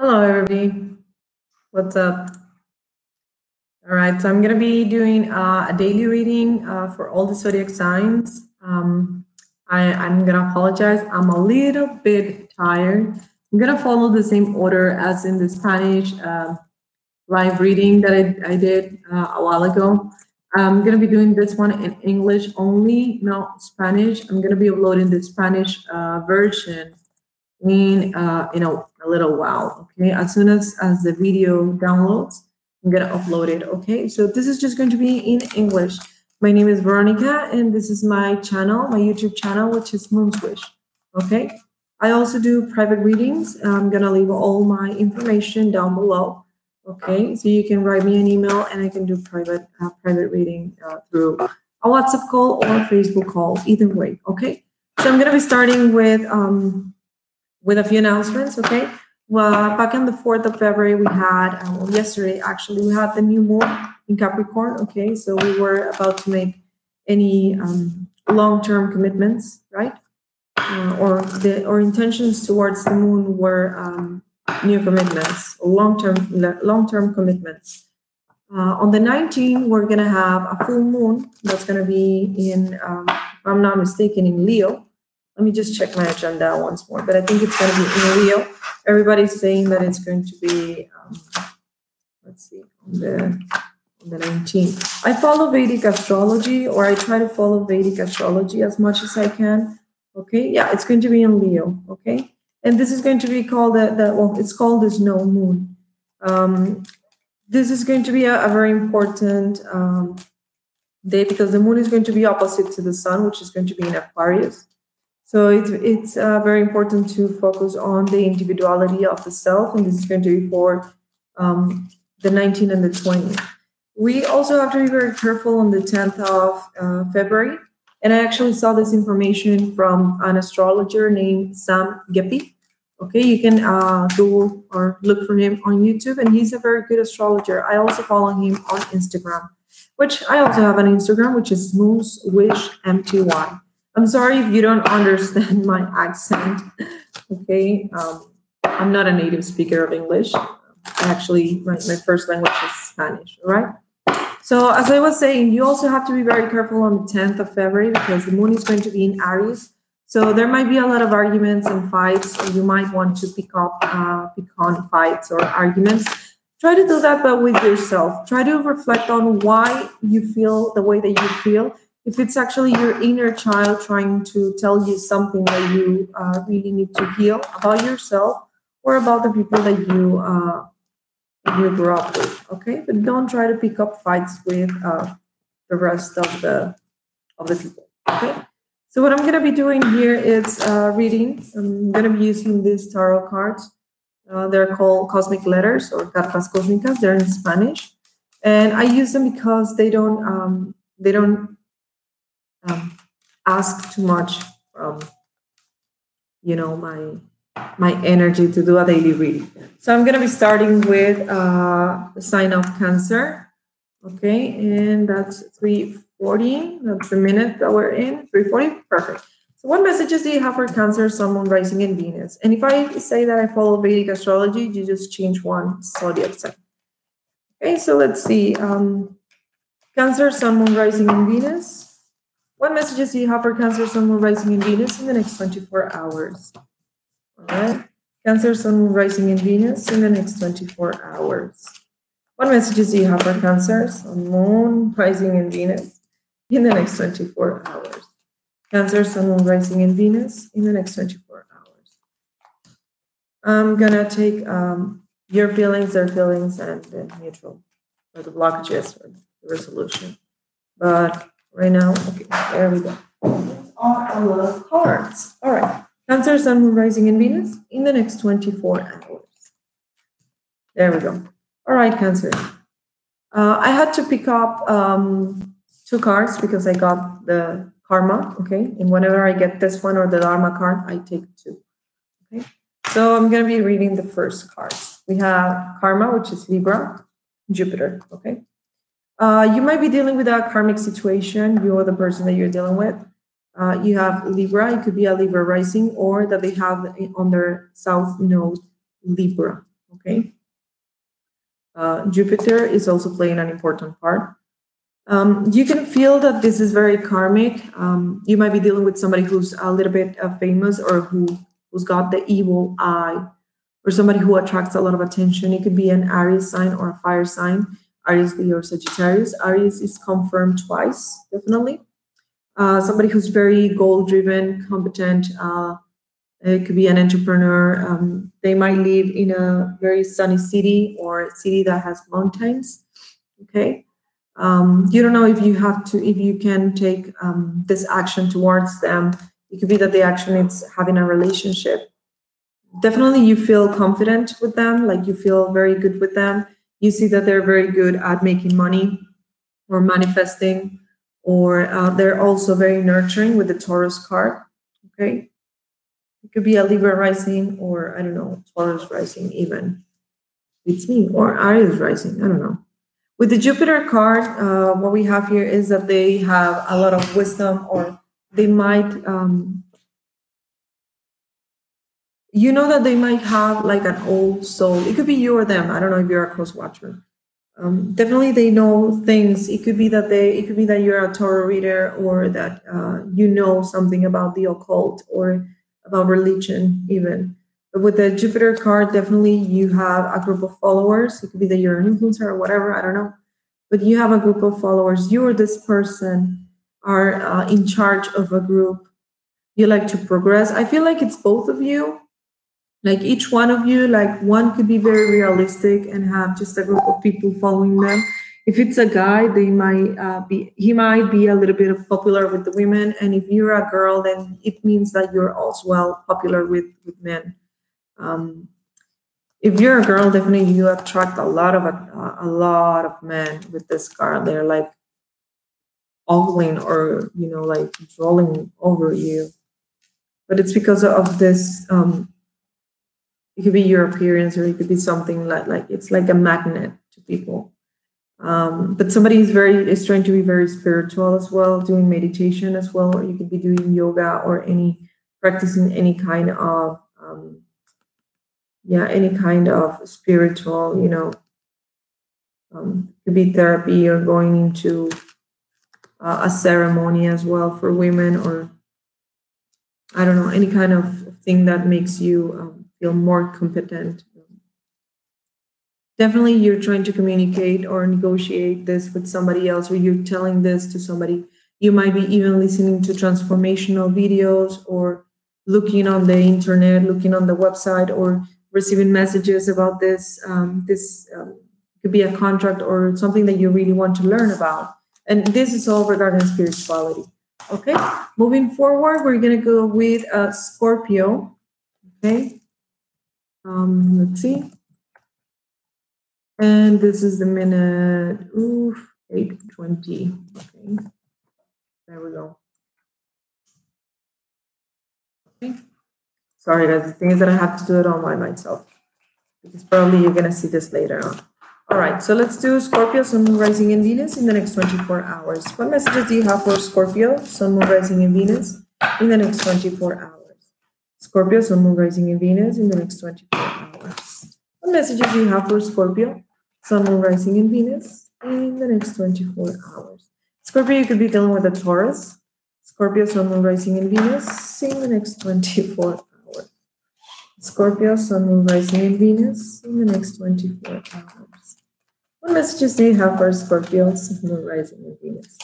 Hello, everybody. What's up? All right, so I'm going to be doing a daily reading for all the zodiac signs. I'm going to apologize. I'm a little bit tired. I'm going to follow the same order as in the Spanish live reading that I did a while ago. I'm going to be doing this one in English only, not Spanish. I'm going to be uploading the Spanish version in a little while. Okay, as soon as the video downloads, I'm gonna upload it. Okay, so this is just going to be in English. My name is Veronica, and this is my channel, my YouTube channel, which is Moon Swish. Okay, I also do private readings. I'm gonna leave all my information down below. Okay, so you can write me an email, and I can do private reading through a WhatsApp call or a Facebook call. Either way. Okay, so I'm gonna be starting with a few announcements, okay? Well, back on the 4th of February, we had, yesterday actually, we had the new moon in Capricorn, okay? So we were about to make any long-term commitments, right? Or intentions towards the moon were new commitments, long-term commitments. On the 19th, we're gonna have a full moon that's gonna be in, if I'm not mistaken, in Leo. Let me just check my agenda once more, but I think it's going to be in Leo. Everybody's saying that it's going to be, let's see, on the 19th. I follow Vedic astrology, or I try to follow Vedic astrology as much as I can. Okay, yeah, it's going to be in Leo. Okay, and this is going to be called it's called the snow moon. This is going to be a very important day because the moon is going to be opposite to the sun, which is going to be in Aquarius. So it's very important to focus on the individuality of the self, and this is going to be for the 19th and the 20th. We also have to be very careful on the 10th of February, and I actually saw this information from an astrologer named Sam Gepi. Okay, you can Google or look for him on YouTube, and he's a very good astrologer. I also follow him on Instagram, which I also have an Instagram, which is moonswishmty. I'm sorry if you don't understand my accent. Okay, I'm not a native speaker of English. Actually, my first language is Spanish. All right. So as I was saying, you also have to be very careful on the 10th of February because the moon is going to be in Aries. So there might be a lot of arguments and fights, or you might want to pick on fights or arguments. Try to do that, but with yourself. Try to reflect on why you feel the way that you feel. If it's actually your inner child trying to tell you something that you really need to heal about yourself or about the people that you grew up with, okay? But don't try to pick up fights with the rest of the people, okay? So what I'm going to be doing here is reading. I'm going to be using these tarot cards. They're called cosmic letters or cartas cósmicas. They're in Spanish, and I use them because they don't ask too much from my energy to do a daily reading. So I'm going to be starting with the sign of Cancer. Okay, and that's 3:40. That's the minute that we're in. 3:40. Perfect. So what messages do you have for Cancer, Sun, Moon, Rising, and Venus? And if I say that I follow Vedic astrology, you just change one zodiac sign. Okay, so let's see. Cancer, Sun, Moon, Rising, and Venus. What messages do you have for Cancer, Sun, Moon, Rising, and Venus in the next 24 hours? All right. Cancer, Sun, Moon, Rising, and Venus in the next 24 hours. What messages do you have for Cancer, Sun, Moon, Rising, and Venus in the next 24 hours? Cancer, Sun, Moon, Rising, and Venus in the next 24 hours. I'm going to take your feelings, their feelings, and then neutral, or the blockages, or the resolution. But right now, okay, there we go. These are a lot of cards. All right. Cancer, Sun, Moon, Rising, and Venus in the next 24 hours. There we go. All right, Cancer. I had to pick up 2 cards because I got the Karma, okay? And whenever I get this one or the Dharma card, I take 2, okay? So I'm going to be reading the first cards. We have Karma, which is Libra, Jupiter, okay? You might be dealing with a karmic situation, you or the person that you're dealing with. You have Libra, it could be a Libra rising, or that they have on their south node Libra, Okay. Jupiter is also playing an important part. You can feel that this is very karmic. You might be dealing with somebody who's a little bit famous, or who's got the evil eye, or somebody who attracts a lot of attention. It could be an Aries sign or a fire sign, Aries, Leo, or Sagittarius. Aries is confirmed twice, definitely. Somebody who's very goal-driven, competent. It could be an entrepreneur. They might live in a very sunny city, or a city that has mountains. Okay. You don't know if you can take this action towards them. It could be that the action is having a relationship. Definitely you feel confident with them, like you feel very good with them. You see that they're very good at making money or manifesting, or they're also very nurturing with the Taurus card. Okay. It could be a Libra rising, or I don't know, Taurus rising even. It's me, or Aries rising, I don't know. With the Jupiter card, what we have here is that they have a lot of wisdom, or they might, that they might have like an old soul. It could be you or them. I don't know if you're a close watcher. Definitely they know things. It could be that you're a tarot reader, or that you know something about the occult or about religion even. But with the Jupiter card, definitely you have a group of followers. It could be that you're an influencer or whatever, I don't know. But you have a group of followers. You or this person are in charge of a group. You like to progress. I feel like it's both of you. Like each one of you, like one could be very realistic and have just a group of people following them. If it's a guy, he might be a little bit popular with the women. And if you're a girl, then it means that you're also well popular with men. If you're a girl, definitely you attract a lot of men with this card. They're like ogling, or like drooling over you. But it's because of this. It could be your appearance, or it could be something like it's like a magnet to people. But somebody is trying to be very spiritual as well, doing meditation as well, or you could be doing yoga, or practicing any kind of spiritual, could be therapy, or going into a ceremony as well for women, or I don't know, any kind of thing that makes you feel more competent. Definitely you're trying to communicate or negotiate this with somebody else, or you're telling this to somebody. You might be even listening to transformational videos, or looking on the internet, looking on the website, or receiving messages about this. This could be a contract or something that you really want to learn about. And this is all regarding spirituality. Okay, moving forward, we're going to go with Scorpio. Okay, let's see. And this is the minute 8:20. Okay, there we go. Okay. Sorry guys, the thing is that I have to do it all by myself, because probably you're going to see this later on. All right, so let's do Scorpio, Sun, Moon, Rising, and Venus in the next 24 hours. What messages do you have for Scorpio, Sun, Moon, Rising, and Venus in the next 24 hours? Scorpio, Sun, Moon, Rising, and Venus in the next 24 hours. What messages do you have for Scorpio, Sun, Moon, Rising, and Venus in the next 24 hours? Scorpio, you could be dealing with a Taurus. Scorpio, Sun, Moon, Rising, and Venus in the next 24 hours. Scorpio, Sun, Moon, Rising, and Venus in the next 24 hours. What messages do you have for Scorpio, Sun, Moon, Rising, and Venus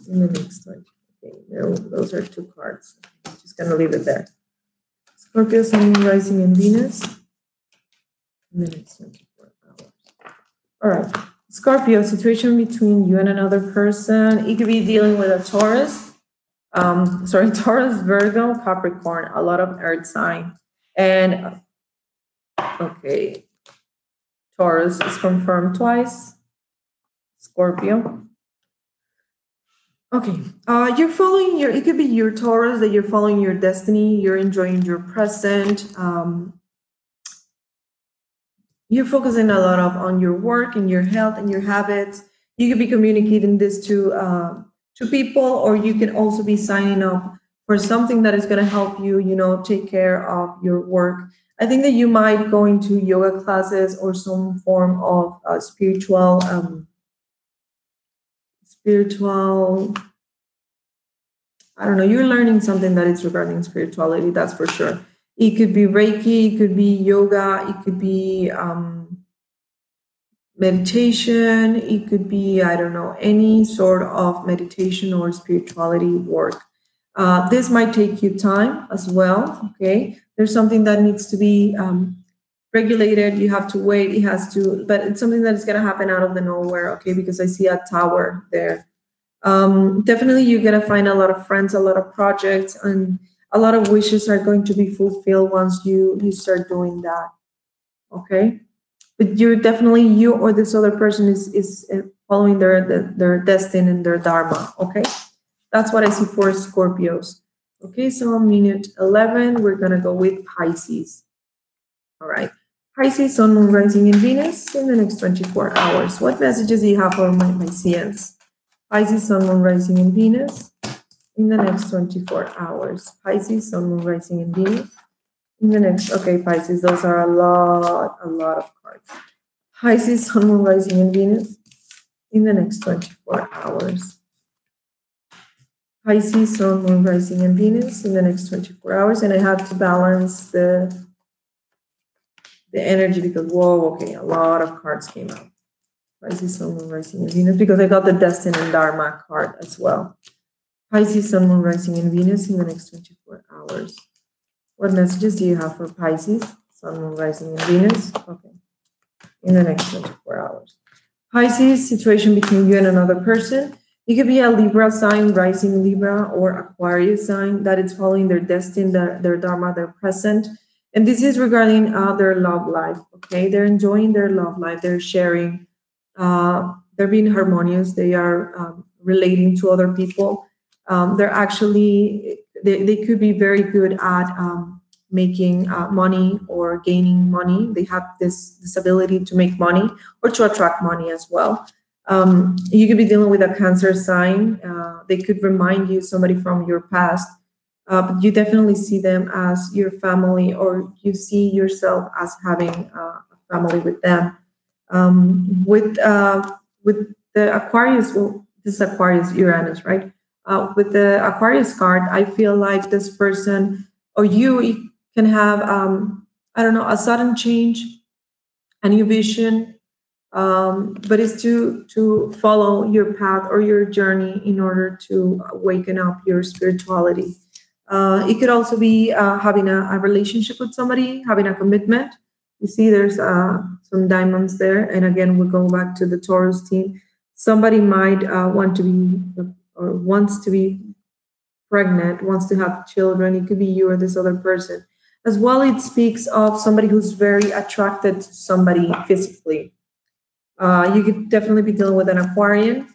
in the next 24 hours? Okay, no, those are two cards. I'm just going to leave it there. Scorpio, Sun, Moon, Rising, and Venus in the next 24 hours. All right. Scorpio, situation between you and another person. You could be dealing with a Taurus. Taurus, Virgo, Capricorn, a lot of earth sign. And, okay, Taurus is confirmed twice. Scorpio. Okay, you're following it could be your Taurus, that you're following your destiny. You're enjoying your present. You're focusing a lot on your work and your health and your habits. You could be communicating this to people, or you can also be signing up for something that is going to help you, take care of your work. I think that you might go into yoga classes or some form of spiritual, I don't know, you're learning something that is regarding spirituality, that's for sure. It could be Reiki, it could be yoga, it could be meditation, it could be, I don't know, any sort of meditation or spirituality work. This might take you time as well, okay? There's something that needs to be regulated, you have to wait, it has to, but it's something that is going to happen out of the nowhere, okay? Because I see a tower there. Definitely you're going to find a lot of friends, a lot of projects, and a lot of wishes are going to be fulfilled once you start doing that, okay? But you're definitely, you or this other person is following their destiny and their dharma, okay? That's what I see for Scorpios. Okay, so minute 11, we're gonna go with Pisces. All right, Pisces, Sun, Moon, Rising, and Venus in the next 24 hours. What messages do you have for my Pisceans? Pisces, Sun, Moon, Rising, and Venus in the next 24 hours. Pisces, Sun, Moon, Rising, and Venus in the next, okay, Pisces, those are a lot of cards. Pisces, Sun, Moon, Rising, and Venus in the next 24 hours. Pisces, Sun, Moon, Rising, and Venus in the next 24 hours. And I have to balance the energy because, whoa, okay, a lot of cards came out. Pisces, Sun, Moon, Rising, and Venus, because I got the Destiny and Dharma card as well. Pisces, Sun, Moon, Rising, and Venus in the next 24 hours. What messages do you have for Pisces, Sun, Moon, Rising, and Venus? Okay, in the next 24 hours. Pisces, situation between you and another person. It could be a Libra sign, rising Libra, or Aquarius sign that is following their destiny, their dharma, their present. And this is regarding their love life, okay? They're enjoying their love life. They're sharing. They're being harmonious. They are relating to other people. They're actually, they could be very good at making money or gaining money. They have this ability to make money or to attract money as well. You could be dealing with a Cancer sign. They could remind you somebody from your past, but you definitely see them as your family, or you see yourself as having a family with them. With the Aquarius, well, this is Aquarius Uranus, right? With the Aquarius card, I feel like this person or you can have, I don't know, a sudden change, a new vision, but it's to follow your path or your journey in order to awaken up your spirituality. It could also be having a relationship with somebody, having a commitment. You see there's some diamonds there. And again, we'll go back to the Taurus team. Somebody might want to be or wants to be pregnant, wants to have children. It could be you or this other person. As well, it speaks of somebody who's very attracted to somebody physically. You could definitely be dealing with an Aquarian,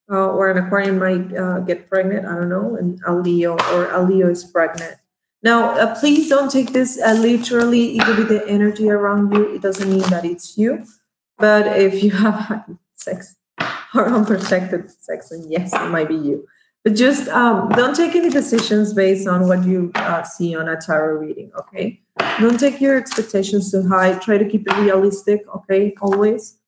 or an Aquarian might get pregnant, I don't know, and a Leo, or a Leo is pregnant. Now, please don't take this literally. It could be the energy around you. It doesn't mean that it's you. But if you have had sex or unprotected sex, then yes, it might be you. But just don't take any decisions based on what you see on a tarot reading, okay? Don't take your expectations too high. Try to keep it realistic, okay, always.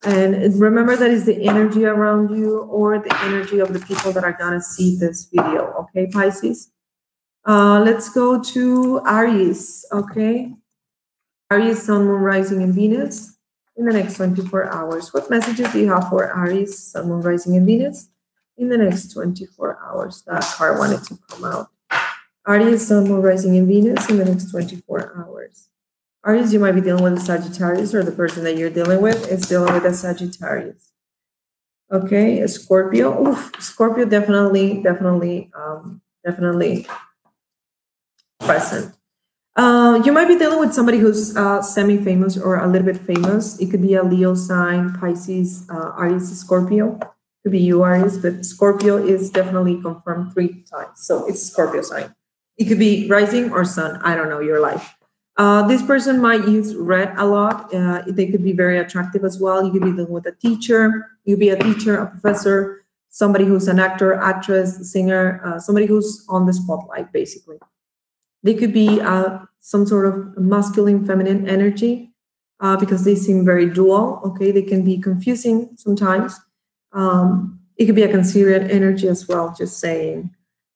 And remember that is the energy around you or the energy of the people that are going to see this video, okay, Pisces? Let's go to Aries, okay? Aries, Sun, Moon, Rising, and Venus in the next 24 hours. What messages do you have for Aries, Sun, Moon, Rising, and Venus in the next 24 hours? That card wanted to come out. Aries, Sun, Moon, Rising, and Venus in the next 24 hours. Aries, you might be dealing with a Sagittarius, or the person that you're dealing with is dealing with a Sagittarius. Okay, a Scorpio. Oof, Scorpio definitely present. You might be dealing with somebody who's semi-famous or a little bit famous. It could be a Leo sign, Pisces, Aries, Scorpio. It could be you, Aries, but Scorpio is definitely confirmed 3 times. So it's Scorpio sign. It could be rising or sun. I don't know, your life. This person might use red a lot. They could be very attractive as well. You could be dealing with a teacher. You could be a teacher, a professor, somebody who's an actor, actress, singer, somebody who's on the spotlight, basically. They could be some sort of masculine, feminine energy because they seem very dual. Okay, they can be confusing sometimes. It could be a Cancerian energy as well. Just saying,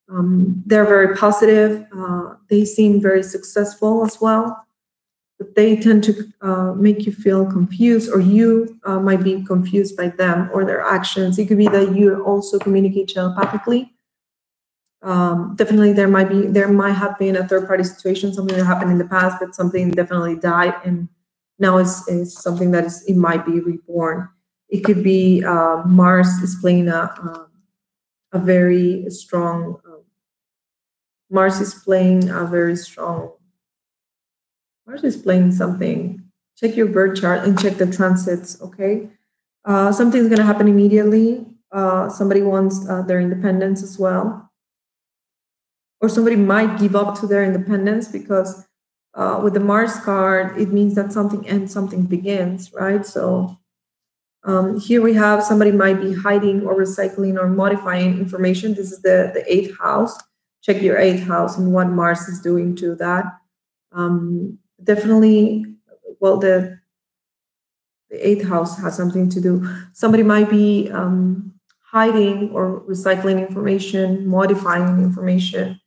they're very positive. They seem very successful as well. But they tend to make you feel confused, or you might be confused by them or their actions. It could be that you also communicate telepathically. Definitely, there might have been a third party situation, something that happened in the past, but something definitely died, and now is something that it might be reborn. It could be Mars is playing a very strong. Mars is playing a very strong. Mars is playing something. Check your birth chart and check the transits. Okay, something's gonna happen immediately. Somebody wants their independence as well. Or somebody might give up to their independence because with the Mars card, it means that something ends, something begins, right? So here we have somebody might be hiding or recycling or modifying information. This is the 8th house. Check your 8th house and what Mars is doing to that. Definitely, well, the 8th house has something to do. Somebody might be hiding or recycling information, modifying information.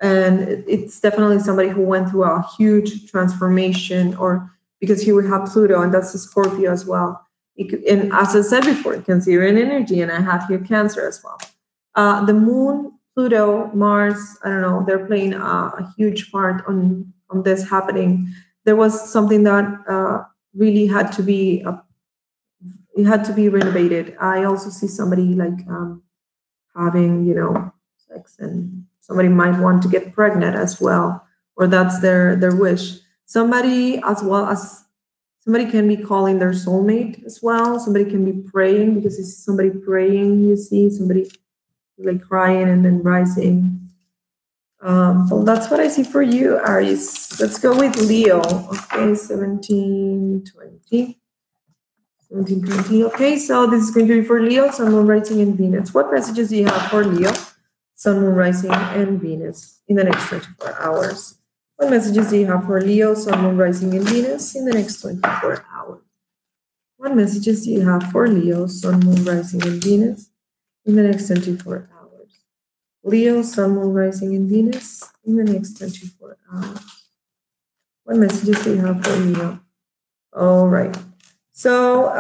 And it's definitely somebody who went through a huge transformation, or because here we have Pluto, and that's a Scorpio as well. And as I said before, Cancerian energy, and I have here Cancer as well. The Moon, Pluto, Mars, I don't know, they're playing a huge part on this happening. There was something that really had to be, it had to be renovated. I also see somebody like having, sex, and somebody might want to get pregnant as well, or that's their wish. Somebody can be calling their soulmate as well. Somebody can be praying, because you see somebody praying, you see somebody like crying and then rising. So that's what I see for you, Aries. Let's go with Leo. Okay, 1720. Okay, so this is going to be for Leo, Sun, Moon, Rising, and Venus. What messages do you have for Leo, Sun, Moon, Rising, and Venus in the next 24 hours? What messages do you have for Leo, Sun, Moon, Rising, and Venus in the next 24 hours? What messages do you have for Leo, Sun, Moon, Rising, and Venus in the next 24 hours? Leo, Sun, Moon, Rising, and Venus in the next 24 hours. What messages do you have for Leo? All right. So,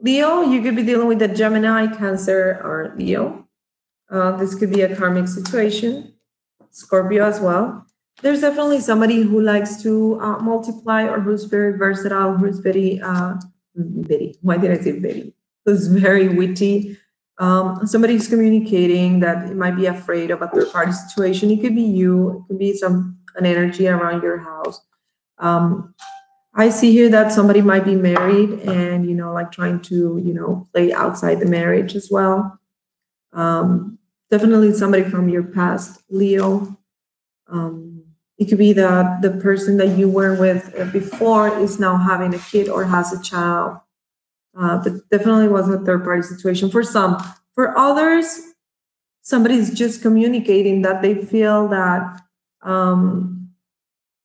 Leo, you could be dealing with a Gemini, Cancer, or Leo. This could be a karmic situation. Scorpio as well. There's definitely somebody who likes to multiply, or who's very versatile, who's very, why did I say very? Who's very witty. Somebody who's communicating that it might be afraid of a third party situation. It could be you. It could be an energy around your house. I see here that somebody might be married and, like trying to, play outside the marriage as well. Definitely somebody from your past, Leo. It could be that the person that you were with before is now having a kid or has a child. But definitely wasn't a third party situation for some. For others, somebody's just communicating that they feel that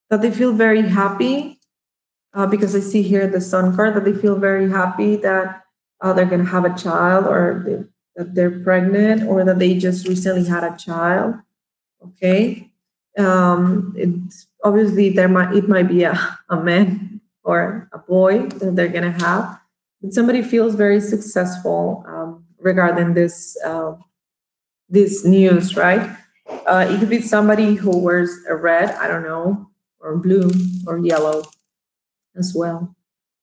they feel very happy. Because I see here the Sun card, that they feel very happy that they're going to have a child, or that they're pregnant, or that they just recently had a child. Okay, it's obviously it might be a man or a boy that they're going to have. But somebody feels very successful regarding this news, right? It could be somebody who wears a red, I don't know, or blue or yellow as well.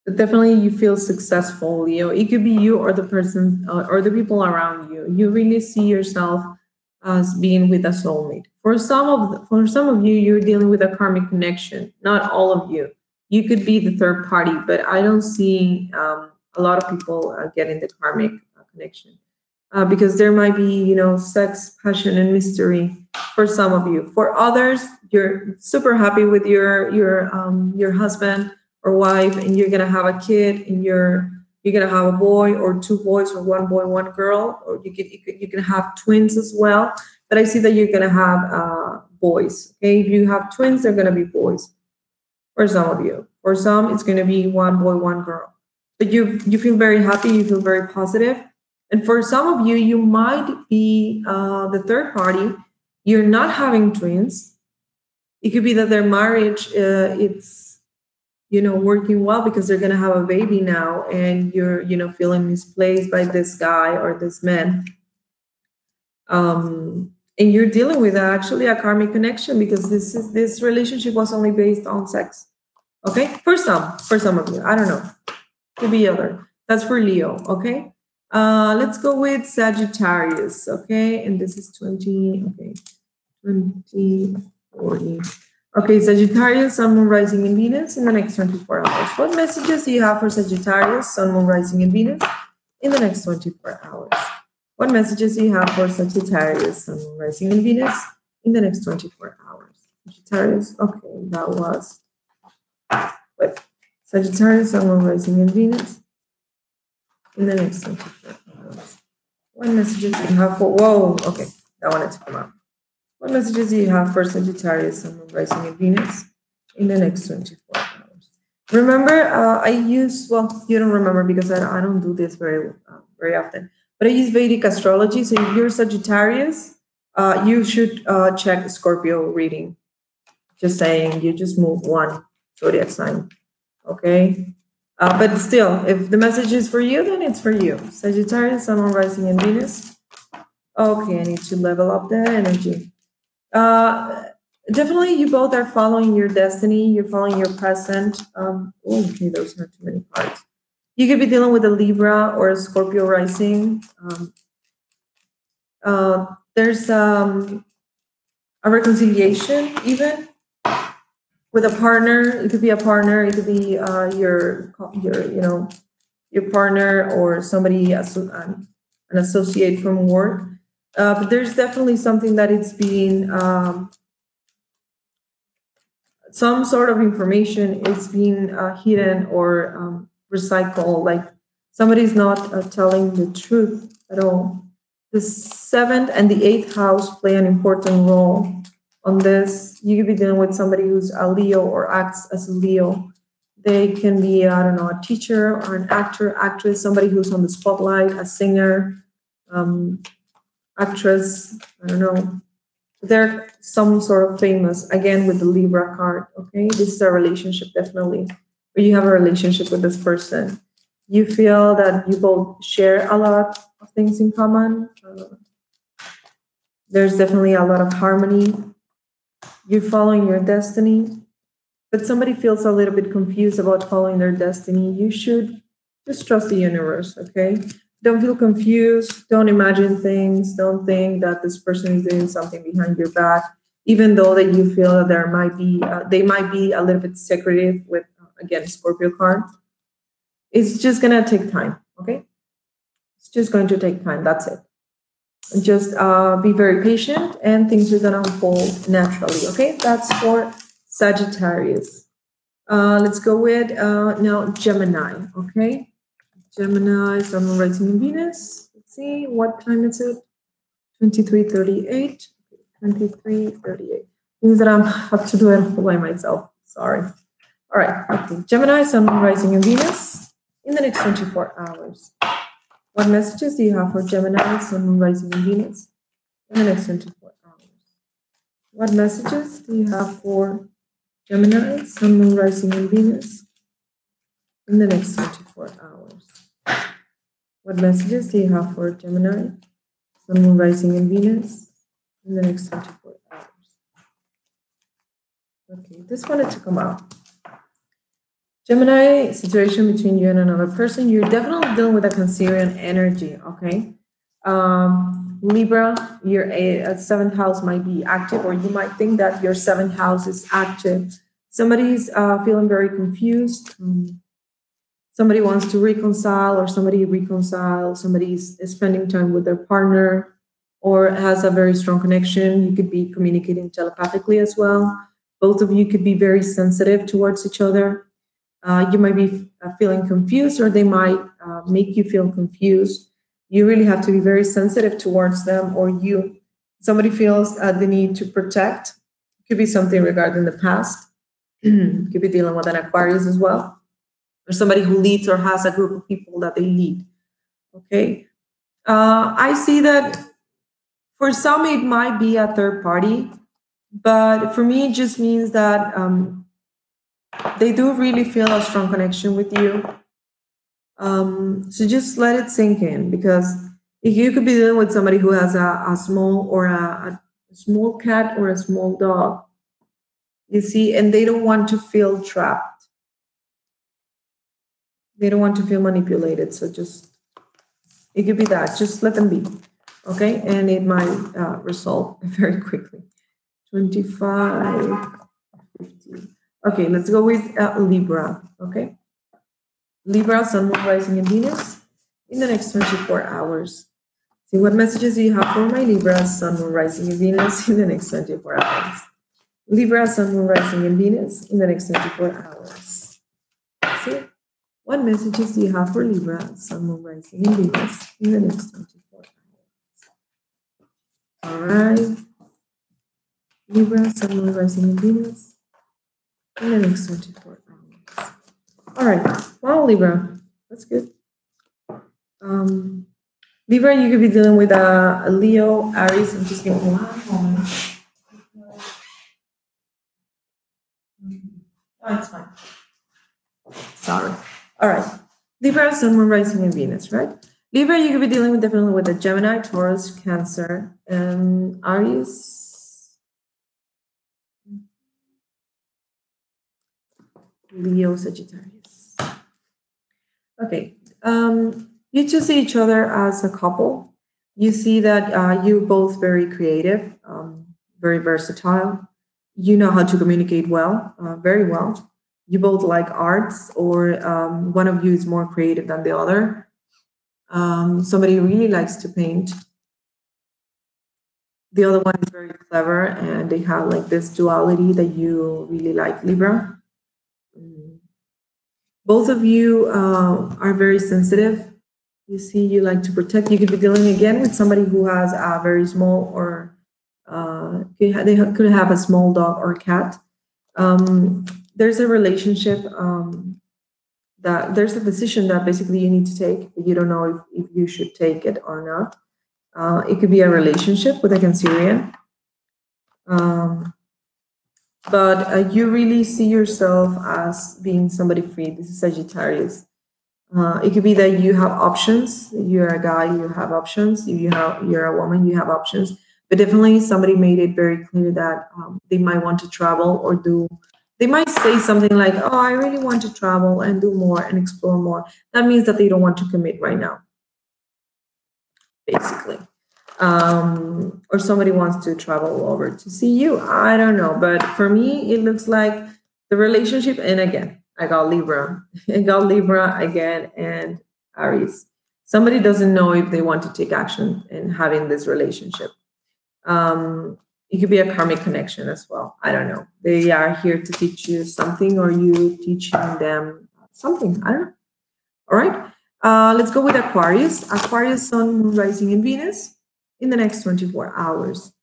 But definitely you feel successful, Leo. It could be you or the person or the people around you. You really see yourself as being with a soulmate. For some of you, you're dealing with a karmic connection. Not all of you. You could be the third party, but I don't see a lot of people getting the karmic connection because there might be, sex, passion, and mystery for some of you. For others, you're super happy with your husband or wife, and you're gonna have a kid, and you're gonna have a boy or two boys, or one boy, one girl, or you can have twins as well. But I see that you're gonna have boys. Okay, if you have twins, they're going to be boys. For some of you, for some, it's going to be one boy, one girl. But you feel very happy, you feel very positive. And for some of you, you might be the third party. You're not having twins. It could be that their marriage it's working well because they're going to have a baby now, and you're feeling misplaced by this guy or this man. And you're dealing with actually a karmic connection because this relationship was only based on sex. Okay, for some of you, I don't know, could be other. That's for Leo. Okay, let's go with Sagittarius. Okay, and this is 20. Okay, 2040. Okay, Sagittarius, Sun, Moon, Rising, and Venus in the next 24 hours. What messages do you have for Sagittarius, Sun, Moon, Rising, and Venus in the next 24 hours? What messages do you have for Sagittarius, Sun, Moon, Rising, and Venus in the next 24 hours? Sagittarius, okay, that was... Wait, Sagittarius, Sun, Moon, Rising, and Venus in the next 24 hours. What messages do you have for... Whoa, okay, that wanted to come out. What messages do you have for Sagittarius, Sun, Moon, Rising, and Venus in the next 24 hours? Remember, I use, well, you don't remember because I don't do this very often, but I use Vedic astrology. So if you're Sagittarius, you should check Scorpio reading. Just saying, you just move one zodiac sign, okay? But still, if the message is for you, then it's for you. Sagittarius, Sun, Moon, Rising, and Venus. Okay, I need to level up the energy. Definitely, you both are following your destiny. You're following your present. Okay, those are too many cards. You could be dealing with a Libra or a Scorpio rising. There's a reconciliation even with a partner. It could be a partner. It could be your partner or somebody, an associate from work. But there's definitely something that it's being, some sort of information is being hidden or recycled. Like somebody's not telling the truth at all. The 7th and the 8th house play an important role on this. You could be dealing with somebody who's a Leo or acts as a Leo. They can be, I don't know, a teacher or an actor, actress, somebody who's on the spotlight, a singer, actress, I don't know. They're some sort of famous, again, with the Libra card, okay? This is a relationship, definitely. Or you have a relationship with this person. You feel that you both share a lot of things in common. There's definitely a lot of harmony. You're following your destiny. But somebody feels a little bit confused about following their destiny. You should just trust the universe, okay? Don't feel confused. Don't imagine things. Don't think that this person is doing something behind your back, even though that you feel that there might be, they might be a little bit secretive with, again, Scorpio card. It's just going to take time, okay? It's just going to take time. That's it. Just be very patient and things are going to unfold naturally, okay? That's for Sagittarius. Let's go with now Gemini, okay? Gemini, Sun, Moon, Rising, and Venus. Let's see, what time is it? 23:38. 23:38. Means that I have to do it all by myself. Sorry. All right. Okay. Gemini, Sun, Moon, Rising, and Venus in the next 24 hours. What messages do you have for Gemini, Sun, Moon, Rising, and Venus in the next 24 hours? What messages do you have for Gemini, Sun, Moon, Rising, and Venus in the next 24 hours? What messages do you have for Gemini, Sun, Moon, Rising, and Venus in the next 24 hours? Okay, this wanted to come out. Gemini, situation between you and another person. You're definitely dealing with a Cancerian energy, okay? Libra, your 7th house might be active, or you might think that your 7th house is active. Somebody's feeling very confused. Somebody wants to reconcile, or somebody reconciles. Somebody's spending time with their partner or has a very strong connection. You could be communicating telepathically as well. Both of you could be very sensitive towards each other. You might be feeling confused, or they might make you feel confused. You really have to be very sensitive towards them, or somebody feels the need to protect Could be something regarding the past. Could be dealing with an Aquarius as well, or somebody who leads or has a group of people that they lead. Okay. I see that for some it might be a third party, but for me it just means that they do really feel a strong connection with you. So just let it sink in, because if you could be dealing with somebody who has a small or a small cat or a small dog, you see, and they don't want to feel trapped. They don't want to feel manipulated. So just, it could be that. Just let them be. Okay. And it might resolve very quickly. 25, 50. Okay. Let's go with Libra. Okay. Libra, Sun, Moon, Rising, and Venus in the next 24 hours. See what messages do you have for my Libra, Sun, Moon, Rising, and Venus in the next 24 hours. Libra, Sun, Moon, Rising, and Venus in the next 24 hours. See? What messages do you have for Libra, Sun, Moon, Rising, and Venus in the next 24 hours? All right. Libra, Sun, Moon, Rising, and Venus in the next 24 hours. All right. Wow, Libra. That's good. Libra, you could be dealing with a Leo, Aries. I'm just going to hold on. Oh, it's fine. Sorry. All right. Libra, Sun, Moon, Rising, and Venus, right? Libra, you could be dealing with definitely with a Gemini, Taurus, Cancer, and Aries. Leo, Sagittarius. Okay. You two see each other as a couple. You see that you're both very creative, very versatile. You know how to communicate well, very well. You both like arts, or one of you is more creative than the other. Somebody really likes to paint. The other one is very clever, and they have like this duality that you really like, Libra. Both of you are very sensitive. You see, you like to protect. You could be dealing again with somebody who has a very small, or they could have a small dog or cat. There's a relationship that there's a decision that basically you need to take, but you don't know if you should take it or not. It could be a relationship with a Cancerian. But you really see yourself as being somebody free. This is Sagittarius. It could be that you have options. You're a guy, you have options. If you're a woman, you have options. But definitely somebody made it very clear that they might want to travel or do. They might say something like, oh, I really want to travel and do more and explore more. That means that they don't want to commit right now, basically. Or somebody wants to travel over to see you. I don't know. But for me, it looks like the relationship, and again, I got Libra. I got Libra again, and Aries. Somebody doesn't know if they want to take action in having this relationship. It could be a karmic connection as well. I don't know. They are here to teach you something, or you teaching them something. I don't know. All right. Let's go with Aquarius. Aquarius, Sun, Moon, Rising, and Venus in the next 24 hours.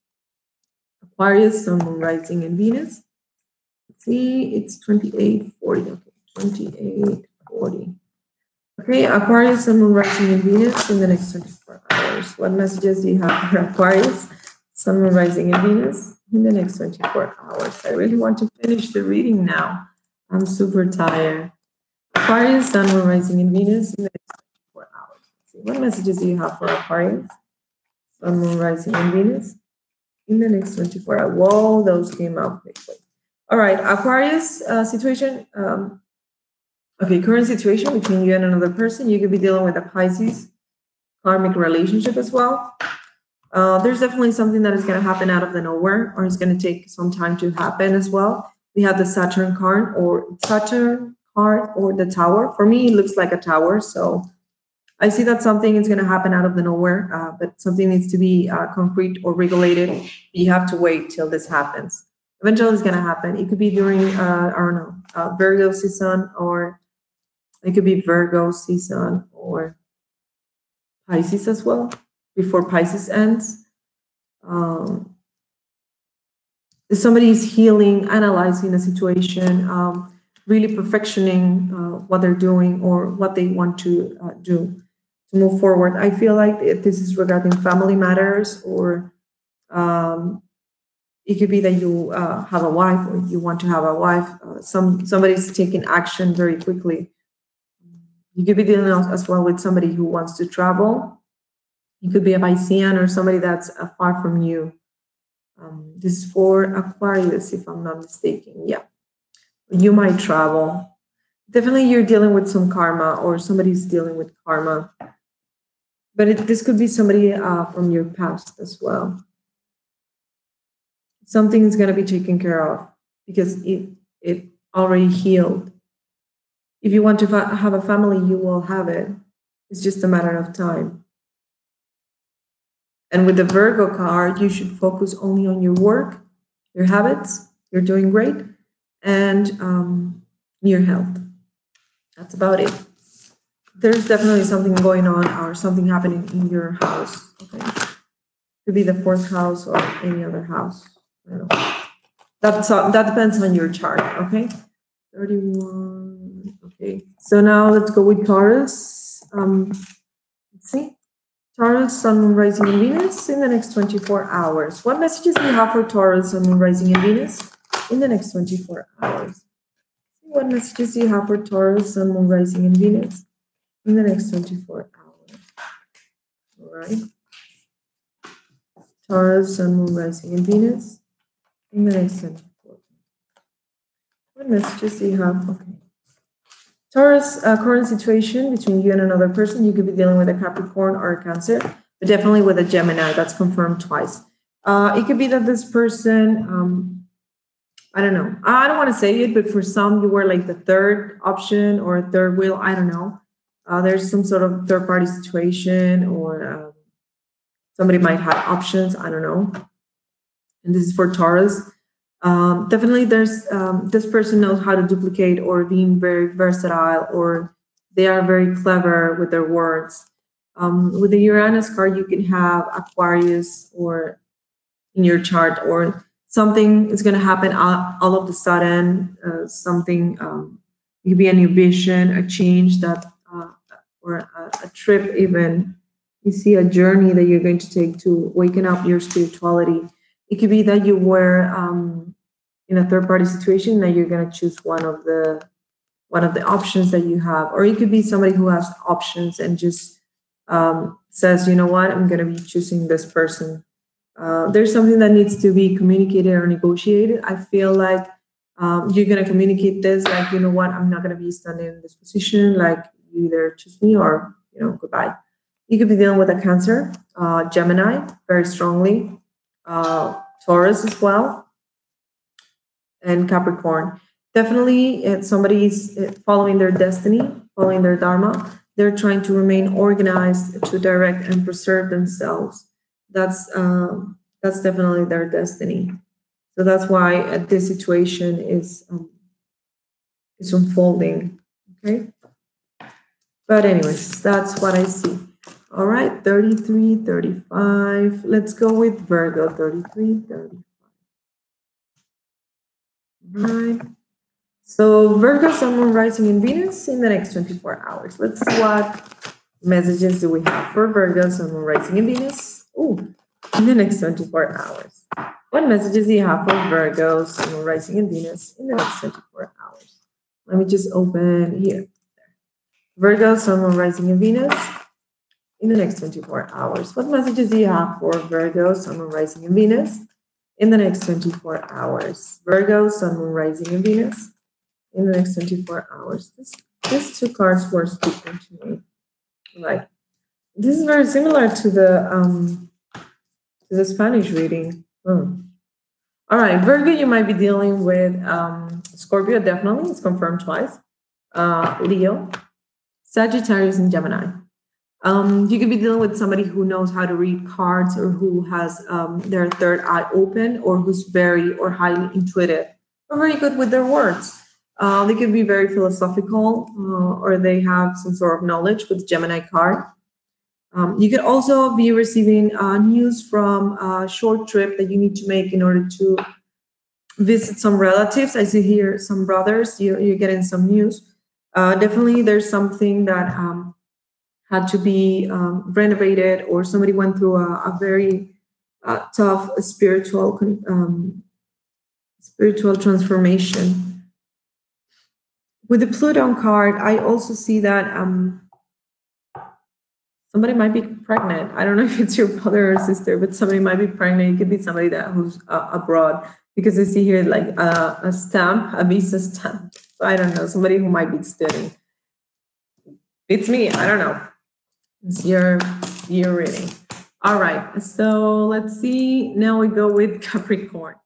Aquarius, Sun, Moon, Rising, and Venus. Let's see, it's 2840. Okay, 2840. Okay, Aquarius, Sun, Moon, Rising, and Venus in the next 24 hours. What messages do you have for Aquarius, Sun, Moon, Rising, and Venus in the next 24 hours? I really want to finish the reading now. I'm super tired. Aquarius, Sun, Moon, Rising, and Venus in the next 24 hours. Let's see, what messages do you have for Aquarius, Sun, Moon, Rising, and Venus in the next 24 hours? Whoa, those came out quickly. All right, Aquarius situation. Okay, current situation between you and another person. You could be dealing with a Pisces karmic relationship as well. There's definitely something that is going to happen out of the nowhere, or it's going to take some time to happen as well. We have the Saturn card, or the Tower. For me, it looks like a tower. So I see that something is going to happen out of the nowhere, but something needs to be concrete or regulated. You have to wait till this happens. Eventually, it's going to happen. It could be during, I don't know, Virgo season, or it could be Virgo season, or Pisces as well, before Pisces ends. Somebody is healing, analyzing a situation, really perfectioning what they're doing or what they want to do to move forward. I feel like this is regarding family matters, or it could be that you have a wife or you want to have a wife. Somebody's taking action very quickly. You could be dealing as well with somebody who wants to travel. You could be a Piscean or somebody that's far from you. This is for Aquarius, if I'm not mistaken. Yeah, you might travel. Definitely you're dealing with some karma, or somebody's dealing with karma. But this could be somebody from your past as well. Something is going to be taken care of because it already healed. If you want to have a family, you will have it. It's just a matter of time. And with the Virgo card, you should focus only on your work, your habits, you're doing great, and your health. That's about it. There's definitely something going on or something happening in your house. Okay, could be the 4th house or any other house. I don't know. That depends on your chart. Okay, 31. Okay, so now let's go with Taurus. Let's see. Taurus, Sun, Moon, Rising, and Venus in the next 24 hours. What messages do you have for Taurus, Sun, Moon, Rising, and Venus in the next 24 hours? What messages do you have for Taurus, Sun, Moon, Rising, and Venus in the next 24 hours? All right. Taurus, Sun, Moon, Rising, and Venus in the next 24. What messages do you have? Okay. Taurus, current situation between you and another person. You could be dealing with a Capricorn or a Cancer, but definitely with a Gemini. That's confirmed twice. It could be that this person, I don't know. I don't want to say it, but for some, you were like the 3rd option or a 3rd wheel. I don't know. There's some sort of third-party situation, or somebody might have options. I don't know. And this is for Taurus. Definitely there's this person knows how to duplicate or being very versatile, or they are very clever with their words. With the Uranus card, you can have Aquarius or in your chart, or something is going to happen all of a sudden. Something, it could be a new vision, a change that, or a trip even. You see a journey that you're going to take to waken up your spirituality. It could be that you were in a third-party situation that you're going to choose one of the options that you have, or it could be somebody who has options and just says, you know what, I'm going to be choosing this person. There's something that needs to be communicated or negotiated. I feel like you're going to communicate this, like, you know what, I'm not going to be standing in this position. Like, you either choose me or, goodbye. You could be dealing with a Cancer, Gemini, very strongly, Taurus as well, and Capricorn. Definitely, somebody's following their destiny, following their dharma. They're trying to remain organized, to direct and preserve themselves. That's definitely their destiny. So that's why this situation is unfolding. Okay. But anyways, that's what I see. All right, 33, 35. Let's go with Virgo, 33, 35. All right. So Virgo, Sun, Moon, Rising, and Venus in the next 24 hours. Let's see what messages do we have for Virgo, Sun, Moon, Rising, and Venus. In the next 24 hours. What messages do you have for Virgo, Sun, Moon, Rising, and Venus in the next 24 hours? Let me just open here. Virgo, Sun, Moon, Rising, and Venus in the next 24 hours. What messages do you have for Virgo, Sun, Moon, Rising, and Venus in the next 24 hours? Virgo, Sun, Moon, Rising, and Venus in the next 24 hours. These two cards were speaking to me. Right. This is very similar to the Spanish reading. All right, Virgo, you might be dealing with Scorpio, definitely. It's confirmed twice. Leo, Sagittarius, and Gemini. You could be dealing with somebody who knows how to read cards, or who has their third eye open, or who's very or highly intuitive, or very good with their words. They could be very philosophical, or they have some sort of knowledge with Gemini card. You could also be receiving news from a short trip that you need to make in order to visit some relatives. I see here some brothers. You're getting some news. Definitely, there's something that had to be renovated, or somebody went through a very tough spiritual transformation. With the Pluto card, I also see that somebody might be pregnant. I don't know if it's your brother or sister, but somebody might be pregnant. It could be somebody who's abroad, because I see here like a stamp, a visa stamp. So I don't know, somebody who might be studying. It's me. I don't know. It's your reading. All right. So let's see. Now we go with Capricorn.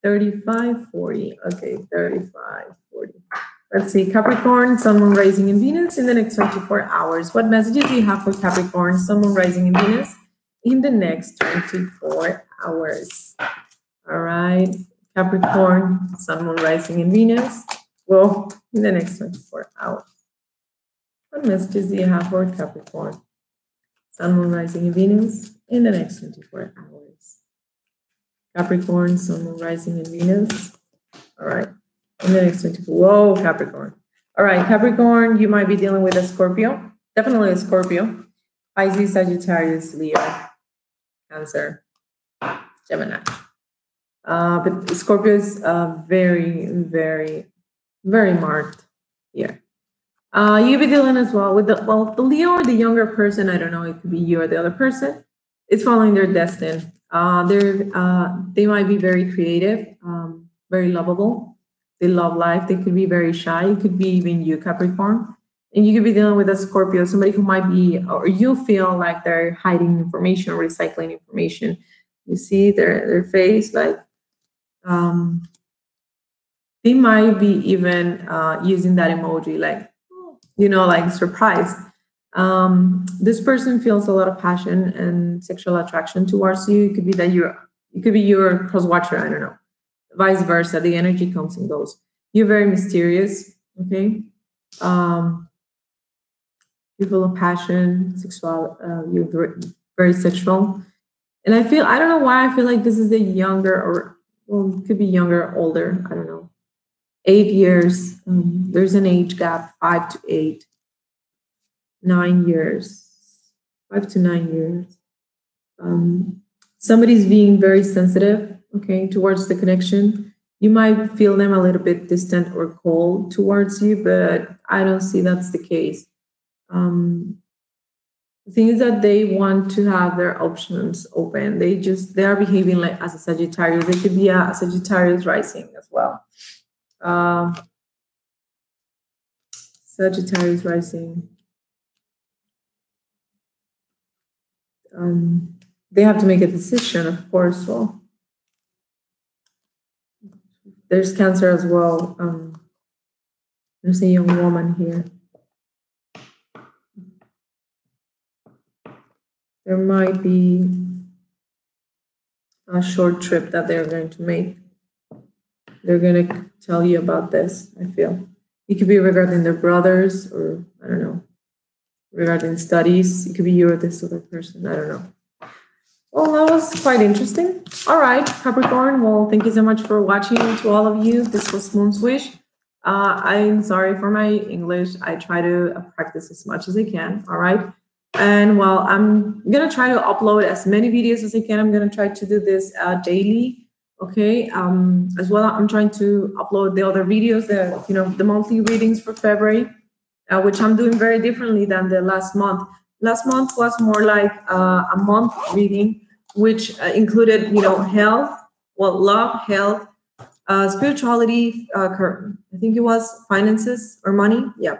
35-40. Okay, 35-40. Let's see, Capricorn, Sun, Moon, Rising, and Venus in the next 24 hours. What messages do you have for Capricorn, Sun, Moon, Rising, and Venus in the next 24 hours? All right, Capricorn, Sun, Moon, Rising, and Venus. Well, in the next 24 hours. What messages do you have for Capricorn, Sun, Moon, Rising, and Venus in the next 24 hours? Capricorn, Sun, Moon, Rising, and Venus. All right. In the next 24. Whoa, Capricorn. All right, Capricorn, you might be dealing with a Scorpio. Definitely a Scorpio. Pisces, Sagittarius, Leo, Cancer, Gemini. But Scorpio is very, very, very marked here. You'll be dealing as well with the Leo or the younger person. I don't know. It could be you or the other person. It's following their destiny. They might be very creative, very lovable. They love life. They could be very shy. It could be even you, Capricorn. And you could be dealing with a Scorpio, somebody who might be, or you feel like they're hiding information or recycling information. You see their face, like they might be even using that emoji, like, like surprised. This person feels a lot of passion and sexual attraction towards you. It could be that you're a cross watcher. I don't know. Vice versa, the energy comes and goes. You're very mysterious, okay? You're full of passion, sexual. You're very sexual, and I don't know why I feel like this is the younger, or it could be younger or older. I don't know. 8 years. There's an age gap, 5 to 8, 9 years, 5 to 9 years. Somebody's being very sensitive, okay, towards the connection. You might feel them a little bit distant or cold towards you, but I don't see that's the case. The thing is that they want to have their options open. They are behaving like as a Sagittarius. They could be a Sagittarius rising as well. Sagittarius rising. They have to make a decision, of course. Well, there's Cancer as well. There's a young woman here. There might be a short trip that they're going to make. They're going to tell you about this, I feel. It could be regarding their brothers, or I don't know, regarding studies. It could be you or this other person. I don't know. Well, that was quite interesting. All right, Capricorn. Well, thank you so much for watching. To all of you, this was Moon Swish. I'm sorry for my English. I try to practice as much as I can. All right. And well, I'm going to try to upload as many videos as I can. I'm going to try to do this daily. Okay. As well, I'm trying to upload the other videos, the monthly readings for February, which I'm doing very differently than the last month. Last month was more like a month reading, which included, health, love, health, spirituality, I think it was finances or money. Yeah.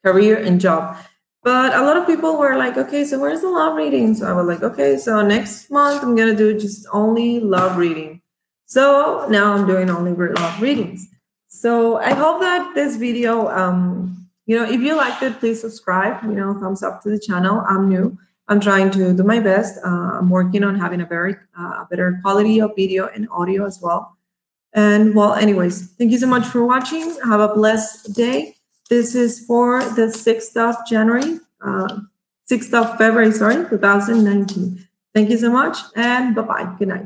Career and job. But a lot of people were like, okay, so where's the love reading? So I was like, okay, so next month I'm going to do just only love reading. So now I'm doing only love readings. So I hope that this video, if you liked it, please subscribe, thumbs up to the channel. I'm new. I'm trying to do my best. I'm working on having a very better quality of video and audio as well. And well, anyways, thank you so much for watching. Have a blessed day. This is for the 6th of February, 2019. Thank you so much, and bye-bye. Good night.